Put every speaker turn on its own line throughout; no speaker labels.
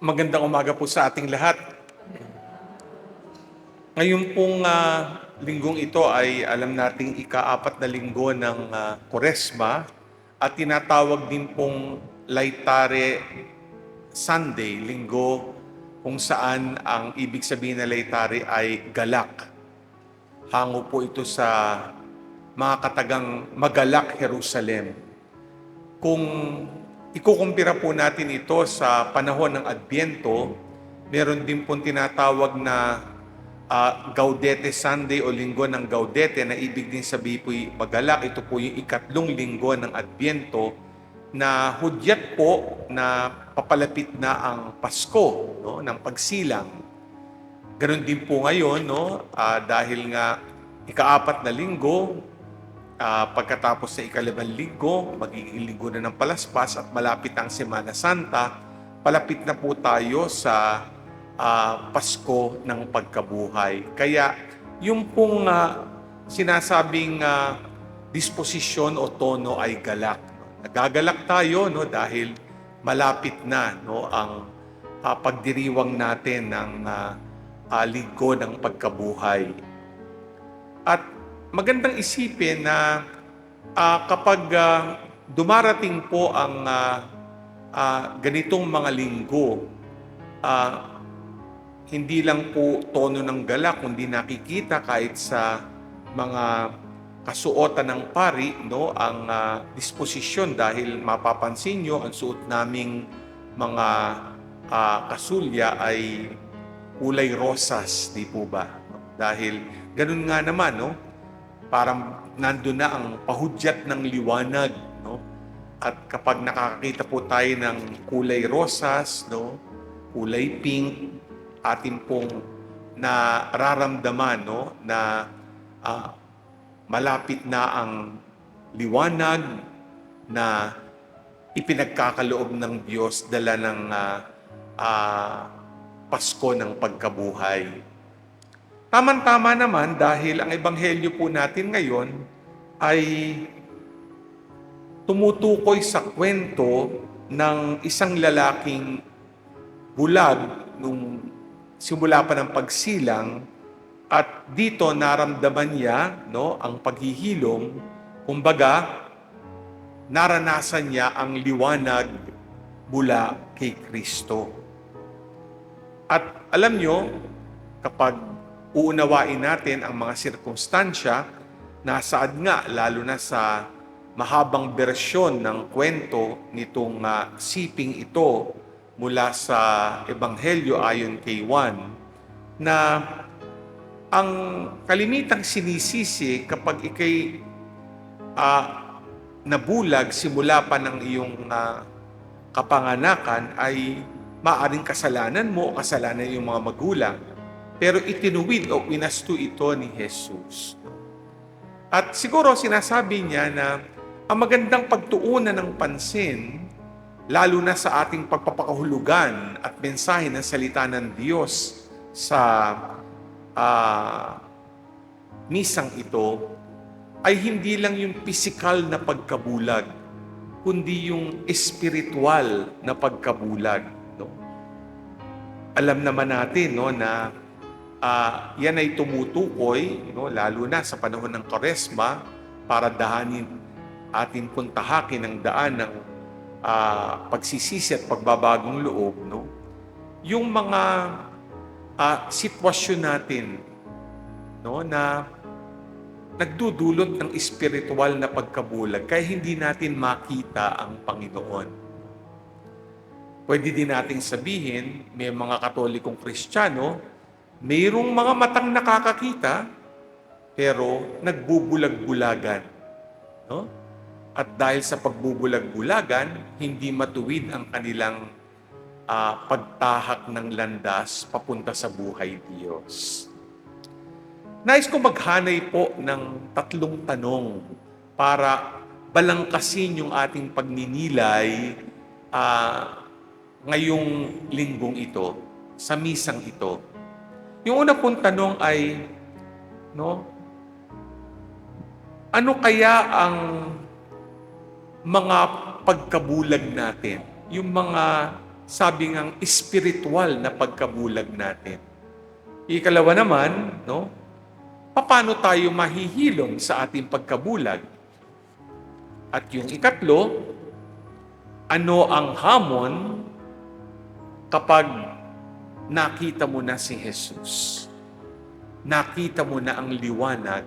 Magandang umaga po sa ating lahat. Ngayon pong linggong ito ay alam nating ika-4 na linggo ng Kwaresma at tinatawag din pong Laetare Sunday, linggo kung saan ang ibig sabihin na Laetare ay galak. Hango po ito sa mga katagang Magalak Jerusalem. Kung ikukumpira po natin ito sa panahon ng Adbyento, meron din pong tinatawag na Gaudete Sunday o Linggo ng Gaudete na ibig din sabihin po magalak. Ito po yung ikatlong linggo ng Adbyento na hudyat po na papalapit na ang Pasko, no, ng pagsilang. Ganon din po ngayon, no, dahil nga ika-4 na linggo, pagkatapos sa ika-5 linggo, magiging linggo na ng Palaspas at malapit ang Semana Santa, palapit na po tayo sa Pasko ng pagkabuhay. Kaya yung pong sinasabing disposisyon o tono ay galak. Nagagalak tayo, no, dahil malapit na, no, ang pagdiriwang natin ng linggo ng pagkabuhay. At magandang isipin na kapag dumarating po ang ganitong mga linggo, hindi lang po tono ng galak, kundi nakikita kahit sa mga kasuotan ng pari, no, ang disposisyon, dahil mapapansin nyo ang suot naming mga kasulya ay kulay rosas, di po ba? Dahil ganun nga naman, no, parang nandun na ang pahudyat ng liwanag, no? At kapag nakakita po tayo ng kulay rosas, no, kulay pink, atin pong nararamdaman, no, na malapit na ang liwanag na ipinagkakaloob ng Diyos dala ng Pasko ng pagkabuhay. Tama-tama naman dahil ang ebanghelyo po natin ngayon ay tumutukoy sa kwento ng isang lalaking bulag nung simula pa ng pagsilang, at dito naramdaman niya, no, ang paghihilom. Kumbaga, naranasan niya ang liwanag mula kay Kristo. At alam nyo, kapag uunawain natin ang mga sirkumstansya, nasaad nga, lalo na sa mahabang bersyon ng kwento nitong siping ito mula sa Ebanghelyo ayon kay Juan, na ang kalimitang sinisisi kapag ikay nabulag simula pa ng iyong kapanganakan ay maaring kasalanan mo o kasalanan ng iyong mga magulang. Pero itinuwid o pinastu ito ni Jesus. At siguro sinasabi niya na ang magandang pagtuunan ng pansin, lalo na sa ating pagpapakahulugan at mensahe ng salita ng Diyos sa misang ito, ay hindi lang yung physical na pagkabulag, kundi yung espiritual na pagkabulag. No? Alam naman natin, no, na yan ay tumutukoy, no, lalo na sa panahon ng Kwaresma, para dahanin atin puntahakin ang daan ng pagsisisi at pagbabagong loob, no? Yung mga sitwasyon natin, no, na nagdudulot ng espiritual na pagkabulag kaya hindi natin makita ang Panginoon. Pwede din nating sabihin, may mga Katolikong Kristiyano, mayroong mga matang nakakakita, pero nagbubulag-bulagan, no? At dahil sa pagbubulag-bulagan, hindi matuwid ang kanilang pagtahak ng landas papunta sa buhay Diyos. Nais ko maghanay po ng 3 tanong para balangkasin yung ating pagninilay ngayong linggong ito, sa misang ito. Yung una pong tanong ay, no, ano kaya ang mga pagkabulag natin? Yung mga sabi ngang espiritual na pagkabulag natin. Ikalawa naman, no? Paano tayo mahihilom sa ating pagkabulag? At yung ikatlo, ano ang hamon kapag nakita mo na si Jesus? Nakita mo na ang liwanag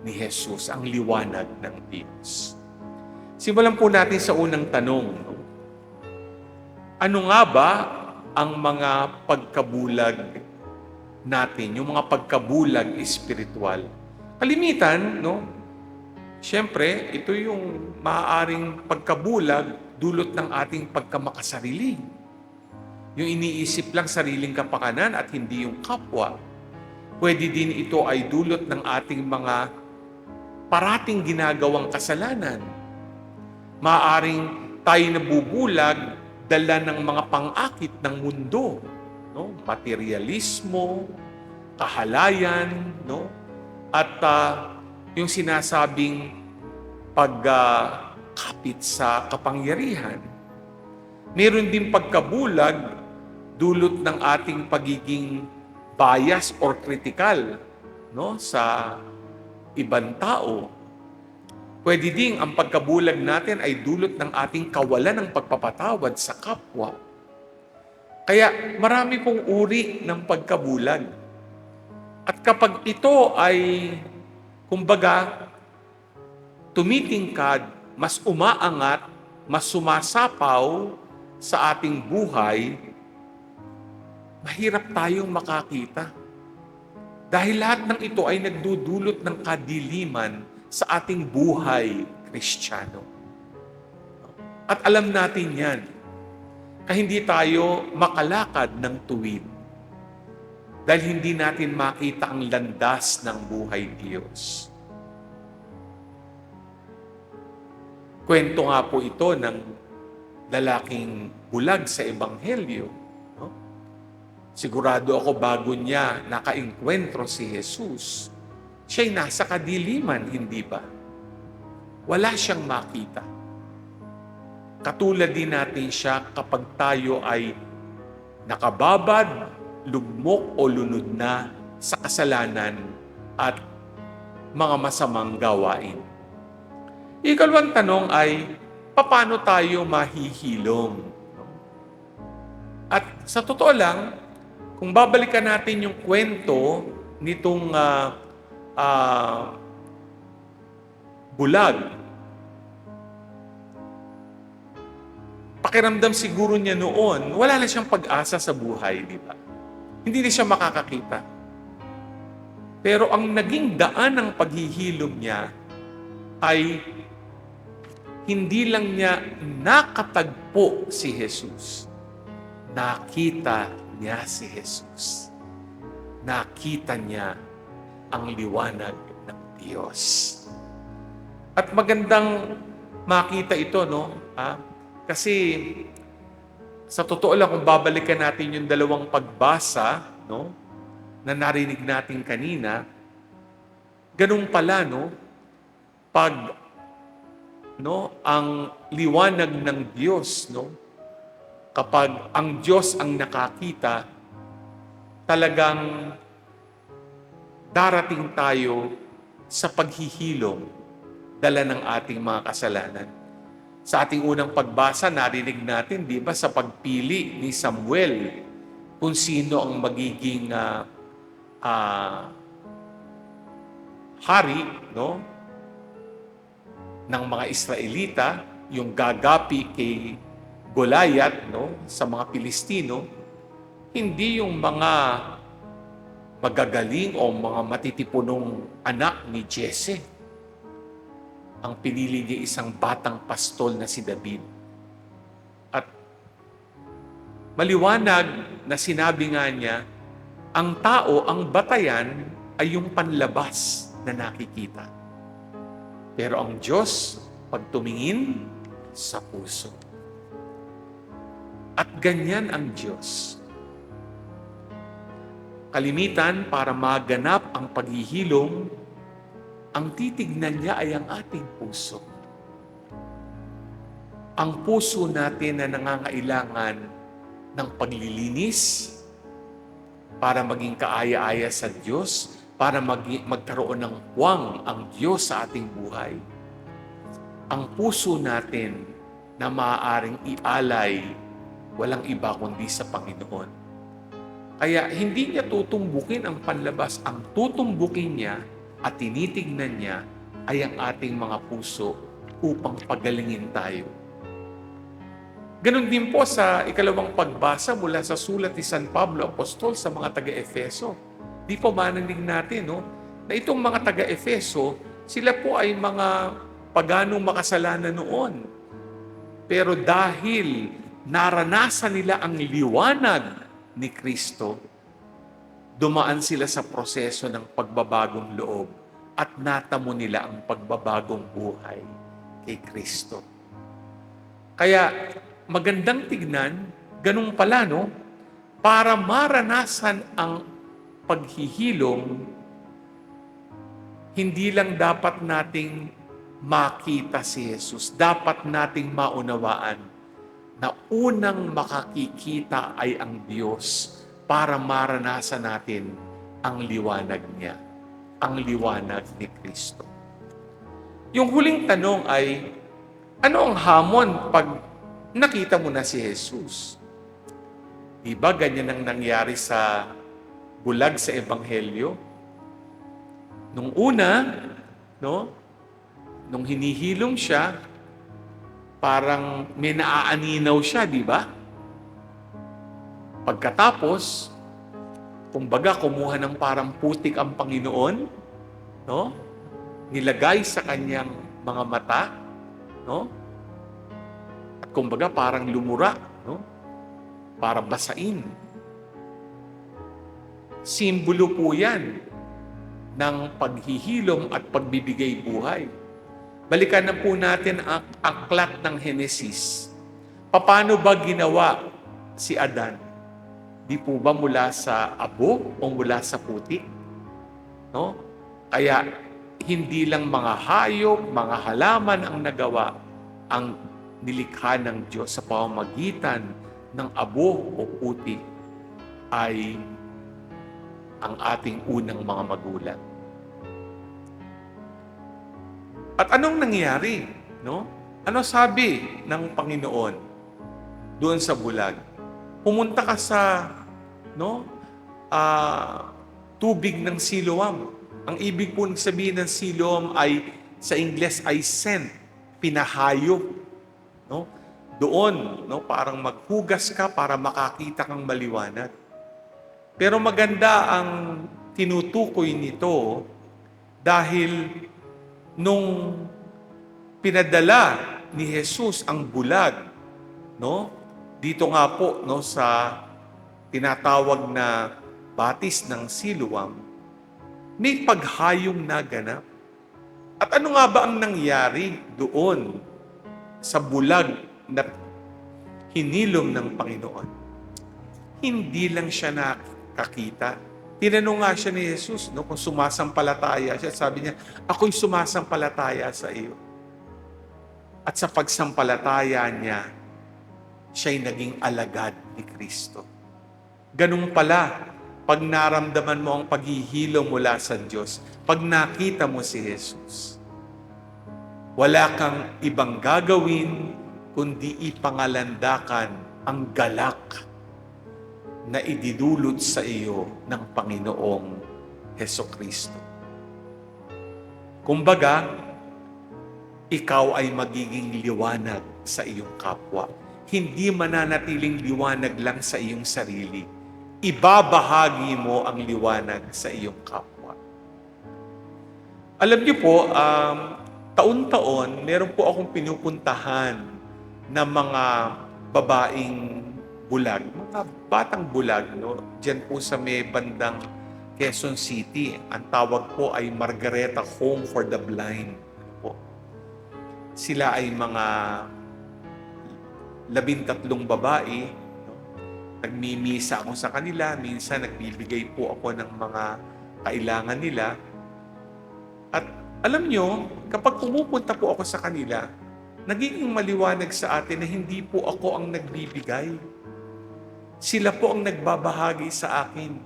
ni Jesus, ang liwanag ng Diyos. Simulan po natin sa unang tanong. Ano nga ba ang mga pagkabulag natin, yung mga pagkabulag espiritual? Kalimitan, no? Siyempre, ito yung maaaring pagkabulag dulot ng ating pagkamakasarili. Yung iniisip lang sariling kapakanan at hindi yung kapwa. Pwede din ito ay dulot ng ating mga parating ginagawang kasalanan. Maaaring tayo nabubulag dala ng mga pang-akit ng mundo, no? Materialismo, kahalayan, no? At yung sinasabing pagkapit sa kapangyarihan. Meron din pagkabulag dulot ng ating pagiging bias or critical, no, sa ibang tao. Pwede din ang pagkabulag natin ay dulot ng ating kawalan ng pagpapatawad sa kapwa. Kaya marami pong uri ng pagkabulag. At kapag ito ay, kumbaga, tumitingkad, mas umaangat, mas sumasapaw sa ating buhay, mahirap tayong makakita. Dahil lahat ng ito ay nagdudulot ng kadiliman sa ating buhay Kristiyano. At alam natin yan, kaya hindi tayo makalakad ng tuwid. Dahil hindi natin makita ang landas ng buhay Diyos. Kwento nga po ito ng lalaking bulag sa Ebanghelyo. No? Sigurado ako bago niya nakaengkwentro si Jesus, siya'y nasa kadiliman, hindi ba? Wala siyang makita. Katulad din natin siya kapag tayo ay nakababad, lugmok o lunod na sa kasalanan at mga masamang gawain. Ikalawang tanong ay, paano tayo mahihilom? At sa totoo lang, kung babalikan natin yung kwento nitong bulag, pakiramdam siguro niya noon, wala na siyang pag-asa sa buhay, di ba? Hindi na siya makakakita. Pero ang naging daan ng paghihilom niya ay hindi lang niya nakatagpo si Jesus. Nakita niya si Jesus. Nakita niya ang liwanag ng Diyos. At magandang makita ito, no? Kasi sa totoo lang, kung babalikan natin yung dalawang pagbasa, no, na narinig natin kanina, ganun pala, no, pag ang liwanag ng Diyos, no, kapag ang Diyos ang nakakita, talagang darating tayo sa paghihilom dala ng ating mga kasalanan. Sa ating unang pagbasa, narinig natin, di ba, sa pagpili ni Samuel kung sino ang magiging hari, no, ng mga Israelita, yung gagapi kay Goliath, no, sa mga Pilistino, hindi yung mga magagaling o mga matitipunong anak ni Jesse. Ang pinili niya isang batang pastol na si David. At maliwanag na sinabi nga niya, ang tao, ang batayan, ay yung panlabas na nakikita. Pero ang Diyos, pag tumingin, sa puso. At ganyan ang Diyos. Kalimitan, para maganap ang paghihilom, ang titignan niya ay ang ating puso. ang puso natin na nangangailangan ng paglilinis para maging kaaya-aya sa Diyos, para magkaroon ng puwang ang Diyos sa ating buhay. Ang puso natin na maaaring ialay, walang iba kundi sa Panginoon. Kaya hindi niya tutumbukin ang panlabas, ang tutumbukin niya at tinitignan niya ay ang ating mga puso upang pagalingin tayo. Ganon din po sa ikalawang pagbasa mula sa sulat ni San Pablo Apostol sa mga taga-Efeso. Di po mananig natin, no? Na itong mga taga-Efeso, sila po ay mga paganong makasalanan noon. Pero dahil naranasan nila ang liwanag ni Kristo, dumaan sila sa proseso ng pagbabagong loob at natamo nila ang pagbabagong buhay kay Kristo. Kaya magandang tignan, ganun pala, no? Para maranasan ang paghihilom, hindi lang dapat nating makita si Jesus. Dapat nating maunawaan na unang makakikita ay ang Diyos para maranasan natin ang liwanag niya, ang liwanag ni Kristo. Yung huling tanong ay, ano ang hamon pag nakita mo na si Jesus? Diba ganyan ang nangyari sa bulag sa Ebanghelyo? Nung una, no, nung hinihilom siya, parang may naaaninaw siya, di ba? Pagkatapos, kumbaga kumuha ng parang putik ang Panginoon, no? Nilagay sa kanyang mga mata, no? At kumbaga parang lumura, no? Para basain. Simbolo po yan ng paghihilom at pagbibigay buhay. Balikan na po natin ang aklat ng Henesis. Paano ba ginawa si Adan? Di po ba mula sa abo o mula sa putik? No? Kaya hindi lang mga hayop, mga halaman ang nagawa, ang nilikha ng Diyos sa pamamagitan ng abo o putik ay ang ating unang mga magulang. At anong nangyari? No? Ano sabi ng Panginoon doon sa bulag? Pumunta ka sa tubig ng Siloam. Ang ibig po sabihin ng Siloam ay sa Ingles ay sent, pinahayo. No? Doon, no, parang maghugas ka para makakita kang maliwanag. Pero maganda ang tinutukoy nito dahil nung pinadala ni Jesus ang bulag, no? Dito nga po, no, sa tinatawag na batis ng Siloam, may paghayong naganap. At ano nga ba ang nangyari doon sa bulag na hinilom ng Panginoon? Hindi lang siya nakakita. Tinanong nga siya ni Jesus, no, kung sumasampalataya siya. Sabi niya, ako'y sumasampalataya sa iyo. At sa pagsampalataya niya, siya'y naging alagad ni Kristo. Ganun pala, pag naramdaman mo ang paghihilom mula sa Diyos, pag nakita mo si Jesus, wala kang ibang gagawin, kundi ipangalandakan ang galak na ididulot sa iyo ng Panginoong Hesukristo. Kumbaga, ikaw ay magiging liwanag sa iyong kapwa. Hindi mananatiling liwanag lang sa iyong sarili. Ibabahagi mo ang liwanag sa iyong kapwa. Alam niyo po, taon-taon, meron po akong pinupuntahan na mga babaeng bulag, mga batang bulag, no? Diyan po sa may bandang Quezon City. Ang tawag po ay Margareta Home for the Blind. Po. Sila ay mga 13 babae. No? Nagmimisa ako sa kanila. Minsan nagbibigay po ako ng mga kailangan nila. At alam nyo, kapag pumupunta po ako sa kanila, nagiging maliwanag sa atin na hindi po ako ang nagbibigay. Sila po ang nagbabahagi sa akin.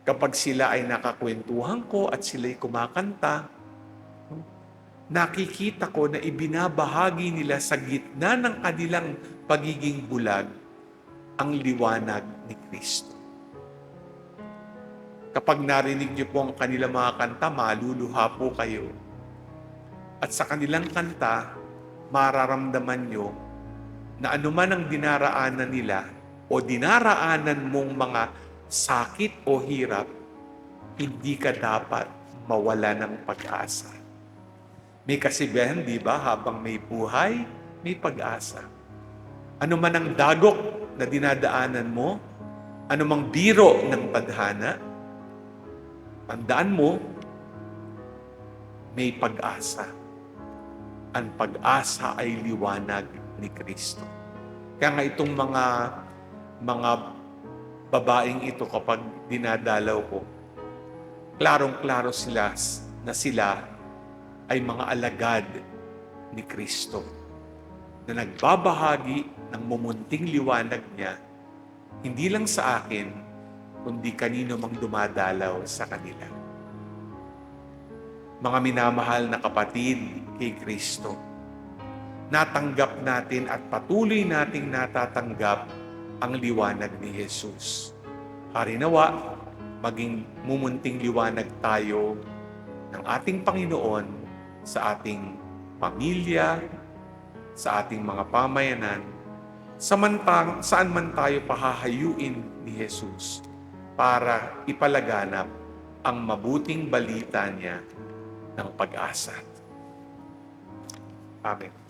Kapag sila ay nakakwentuhan ko at sila'y kumakanta, nakikita ko na ibinabahagi nila sa gitna ng kanilang pagiging bulag ang liwanag ni Kristo. Kapag narinig niyo po ang kanilang mga kanta, maluluha po kayo. At sa kanilang kanta, mararamdaman nyo na anuman ang dinaraanan nila o dinaraanan mong mga sakit o hirap, hindi ka dapat mawala ng pag-asa. May kasibihan, di ba? Habang may buhay, may pag-asa. Anuman ang dagok na dinadaanan mo, anumang biro ng tadhana, tandaan mo, may pag-asa. Ang pag-asa ay liwanag ni Kristo. Kaya nga itong mga babaeng ito kapag dinadalaw ko, klarong-klaro sila na sila ay mga alagad ni Kristo na nagbabahagi ng mumunting liwanag niya, hindi lang sa akin, kundi kanino mang dumadalaw sa kanila. Mga minamahal na kapatid kay Kristo, natanggap natin at patuloy nating natatanggap ang liwanag ni Jesus. Harinawa, maging mumunting liwanag tayo ng ating Panginoon sa ating pamilya, sa ating mga pamayanan, saan man tayo pahahayuin ni Jesus para ipalaganap ang mabuting balita niya ng pag-asa. Amen.